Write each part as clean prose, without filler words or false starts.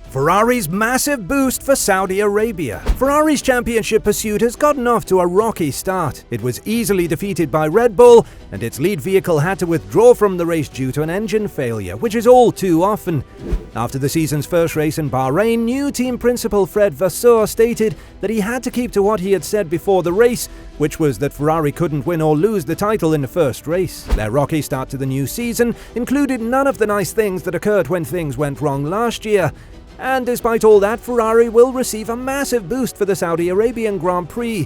Ferrari's massive boost for Saudi Arabia. Ferrari's championship pursuit has gotten off to a rocky start. It was easily defeated by Red Bull, and its lead vehicle had to withdraw from the race due to an engine failure, which is all too often. After the season's first race in Bahrain, new team principal Fred Vasseur stated that he had to keep to what he had said before the race, which was that Ferrari couldn't win or lose the title in the first race. Their rocky start to the new season included none of the nice things that occurred when things went wrong last year. And despite all that, Ferrari will receive a massive boost for the Saudi Arabian Gran Prix.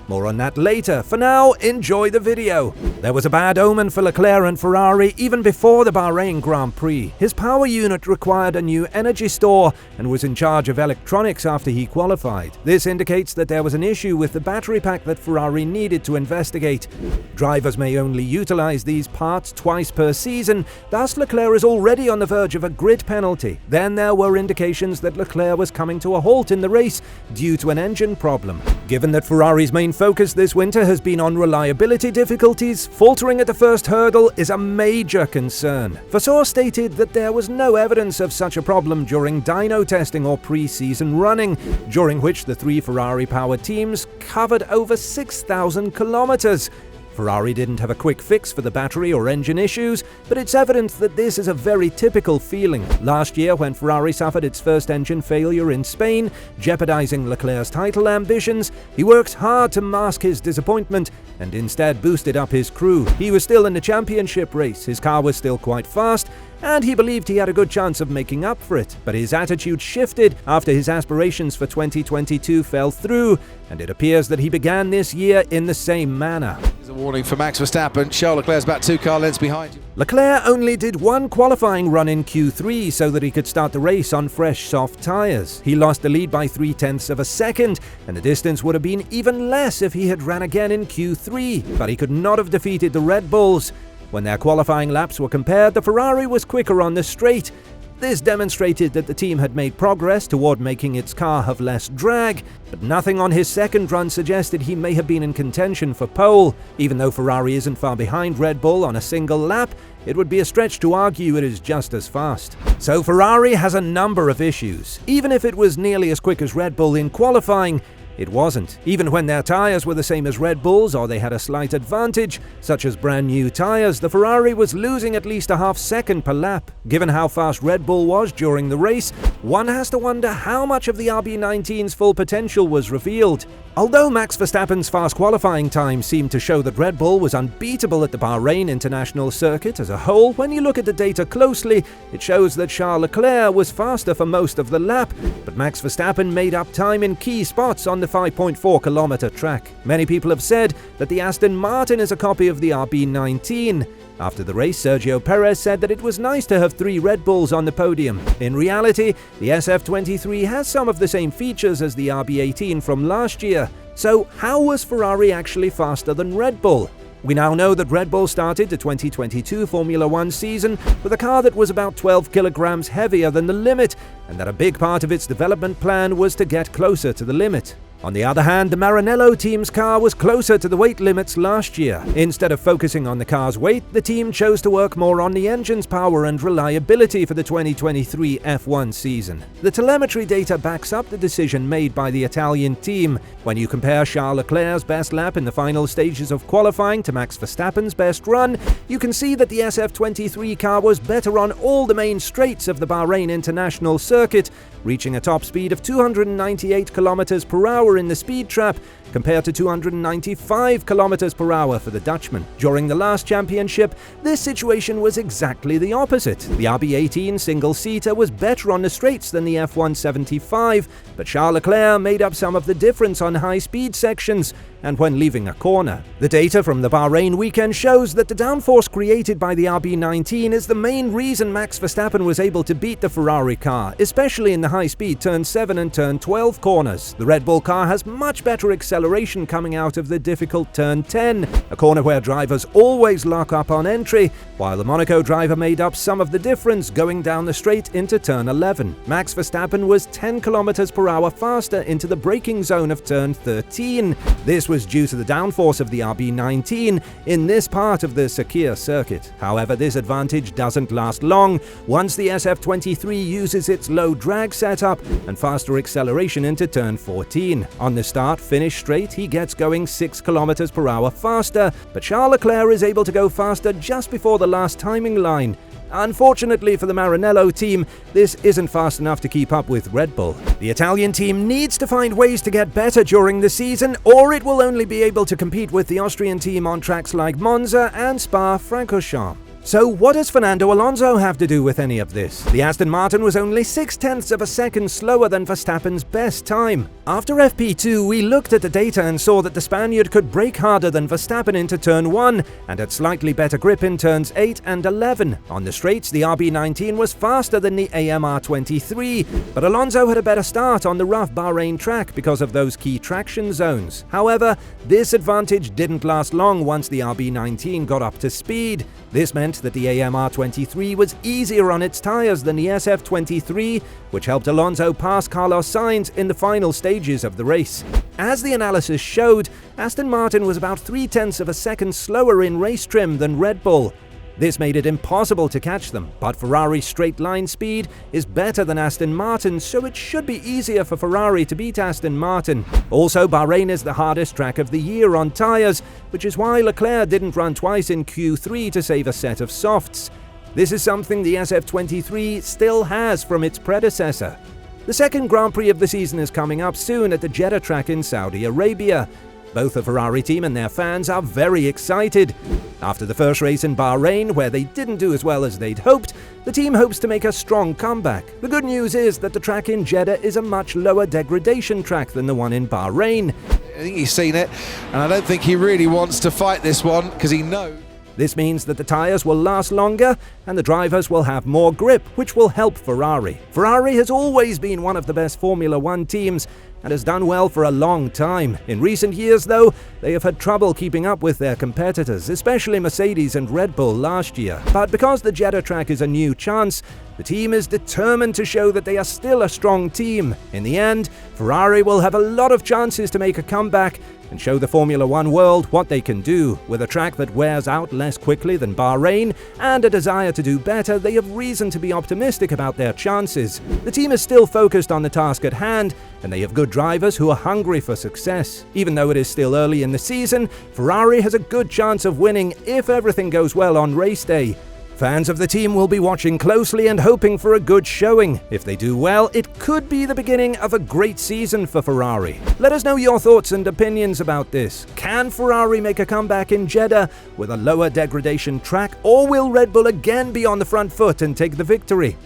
More on that later. For now, enjoy the video. There was a bad omen for Leclerc and Ferrari even before the Bahrain Grand Prix. His power unit required a new energy store and was in charge of electronics after he qualified. This indicates that there was an issue with the battery pack that Ferrari needed to investigate. Drivers may only utilize these parts twice per season, thus Leclerc is already on the verge of a grid penalty. Then there were indications that Leclerc was coming to a halt in the race due to an engine problem. Given that Ferrari's main focus this winter has been on reliability difficulties, faltering at the first hurdle is a major concern. Vasseur stated that there was no evidence of such a problem during dyno testing or pre-season running, during which the three Ferrari-powered teams covered over 6,000 kilometers. Ferrari didn't have a quick fix for the battery or engine issues, but it's evident that this is a very typical feeling. Last year, when Ferrari suffered its first engine failure in Spain, jeopardizing Leclerc's title ambitions, he worked hard to mask his disappointment and instead boosted up his crew. He was still in the championship race, his car was still quite fast, and he believed he had a good chance of making up for it. But his attitude shifted after his aspirations for 2022 fell through, and it appears that he began this year in the same manner. There's a warning for Max Verstappen. Charles Leclerc's about 2 car lengths behind you. Leclerc only did one qualifying run in Q3 so that he could start the race on fresh, soft tyres. He lost the lead by 0.3 of a second, and the distance would have been even less if he had ran again in Q3, but he could not have defeated the Red Bulls. When their qualifying laps were compared, the Ferrari was quicker on the straight. This demonstrated that the team had made progress toward making its car have less drag, but nothing on his second run suggested he may have been in contention for pole. Even though Ferrari isn't far behind Red Bull on a single lap, it would be a stretch to argue it is just as fast. So Ferrari has a number of issues. Even if it was nearly as quick as Red Bull in qualifying, it wasn't. Even when their tyres were the same as Red Bull's or they had a slight advantage, such as brand new tyres, the Ferrari was losing at least a half second per lap. Given how fast Red Bull was during the race, one has to wonder how much of the RB19's full potential was revealed. Although Max Verstappen's fast qualifying time seemed to show that Red Bull was unbeatable at the Bahrain International Circuit as a whole, when you look at the data closely, it shows that Charles Leclerc was faster for most of the lap, but Max Verstappen made up time in key spots on the 5.4-kilometer track. Many people have said that the Aston Martin is a copy of the RB19. After the race, Sergio Perez said that it was nice to have 3 Red Bulls on the podium. In reality, the SF23 has some of the same features as the RB18 from last year. So how was Ferrari actually faster than Red Bull? We now know that Red Bull started the 2022 Formula One season with a car that was about 12 kilograms heavier than the limit, and that a big part of its development plan was to get closer to the limit. On the other hand, the Maranello team's car was closer to the weight limits last year. Instead of focusing on the car's weight, the team chose to work more on the engine's power and reliability for the 2023 F1 season. The telemetry data backs up the decision made by the Italian team. When you compare Charles Leclerc's best lap in the final stages of qualifying to Max Verstappen's best run, you can see that the SF23 car was better on all the main straights of the Bahrain International Circuit, reaching a top speed of 298 kilometers per hour in the speed trap, compared to 295 kilometers per hour for the Dutchman. During the last championship, this situation was exactly the opposite. The RB18 single-seater was better on the straights than the F175, but Charles Leclerc made up some of the difference on high-speed sections and when leaving a corner. The data from the Bahrain weekend shows that the downforce created by the RB19 is the main reason Max Verstappen was able to beat the Ferrari car, especially in the high-speed turn 7 and turn 12 corners. The Red Bull car has much better acceleration acceleration coming out of the difficult turn 10, a corner where drivers always lock up on entry, while the Monaco driver made up some of the difference going down the straight into turn 11. Max Verstappen was 10 km per hour faster into the braking zone of turn 13. This was due to the downforce of the RB19 in this part of the Sakhir circuit. However, this advantage doesn't last long once the SF23 uses its low drag setup and faster acceleration into turn 14. On the start-finish straight, he gets going 6 km per hour faster, but Charles Leclerc is able to go faster just before the last timing line. Unfortunately for the Maranello team, this isn't fast enough to keep up with Red Bull. The Italian team needs to find ways to get better during the season, or it will only be able to compete with the Austrian team on tracks like Monza and Spa-Francorchamps. So what does Fernando Alonso have to do with any of this? The Aston Martin was only 0.6 of a second slower than Verstappen's best time. After FP2, we looked at the data and saw that the Spaniard could brake harder than Verstappen into turn 1 and had slightly better grip in turns 8 and 11. On the straights, the RB19 was faster than the AMR23, but Alonso had a better start on the rough Bahrain track because of those key traction zones. However, this advantage didn't last long once the RB19 got up to speed. This meant that the AMR23 was easier on its tyres than the SF23, which helped Alonso pass Carlos Sainz in the final stages of the race. As the analysis showed, Aston Martin was about 0.3 of a second slower in race trim than Red Bull. This made it impossible to catch them, but Ferrari's straight-line speed is better than Aston Martin's, so it should be easier for Ferrari to beat Aston Martin. Also, Bahrain is the hardest track of the year on tyres, which is why Leclerc didn't run twice in Q3 to save a set of softs. This is something the SF23 still has from its predecessor. The second Grand Prix of the season is coming up soon at the Jeddah track in Saudi Arabia. Both the Ferrari team and their fans are very excited. After the first race in Bahrain, where they didn't do as well as they'd hoped, the team hopes to make a strong comeback. The good news is that the track in Jeddah is a much lower degradation track than the one in Bahrain. I think he's seen it, and I don't think he really wants to fight this one because he knows. This means that the tyres will last longer and the drivers will have more grip, which will help Ferrari. Ferrari has always been one of the best Formula One teams and has done well for a long time. In recent years, though, they have had trouble keeping up with their competitors, especially Mercedes and Red Bull last year. But because the Jeddah track is a new chance, the team is determined to show that they are still a strong team. In the end, Ferrari will have a lot of chances to make a comeback and show the Formula One world what they can do. With a track that wears out less quickly than Bahrain and a desire to do better, they have reason to be optimistic about their chances. The team is still focused on the task at hand, and they have good drivers who are hungry for success. Even though it is still early in the season, Ferrari has a good chance of winning if everything goes well on race day. Fans of the team will be watching closely and hoping for a good showing. If they do well, it could be the beginning of a great season for Ferrari. Let us know your thoughts and opinions about this. Can Ferrari make a comeback in Jeddah with a lower degradation track, or will Red Bull again be on the front foot and take the victory?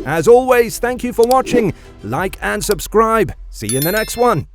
As always, thank you for watching. Like and subscribe. See you in the next one.